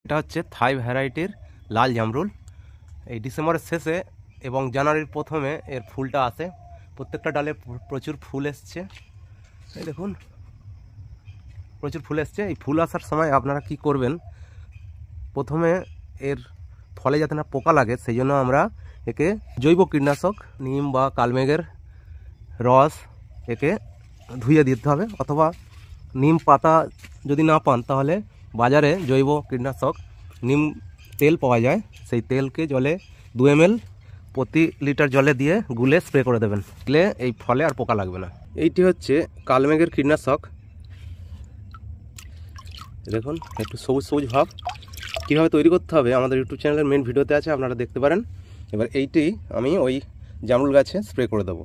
এটা হচ্ছে থাই ভ্যারাইটির লাল জামরুল। এই ডিসেম্বরের শেষে এবং জানুয়ারির প্রথমে এর ফুলটা আসে। প্রত্যেকটা ডালে প্রচুর ফুল এসছে, এই দেখুন প্রচুর ফুল এসছে। এই ফুল আসার সময় আপনারা কি করবেন, প্রথমে এর ফলে যাতে না পোকা লাগে সেই জন্য আমরা একে জৈব কীটনাশক নিম বা কালমেঘের রস একে ধুয়ে দিতে হবে, অথবা নিম পাতা যদি না পান তাহলে বাজারে জৈব কীটনাশক নিম তেল পাওয়া যায়, সেই তেলকে জলে 2 ml প্রতি লিটার জলে দিয়ে গুলে স্প্রে করে দেবেন, দিলে এই ফলে আর পোকা লাগবে না। এইটি হচ্ছে কালমেঘের কীটনাশক, দেখুন একটু সবুজ সবুজ ভাব। কীভাবে তৈরি করতে হবে আমাদের ইউটিউব চ্যানেলের মেন ভিডিওতে আছে, আপনারা দেখতে পারেন। এবার এইটি আমি ওই জামরুল গাছে স্প্রে করে দেবো।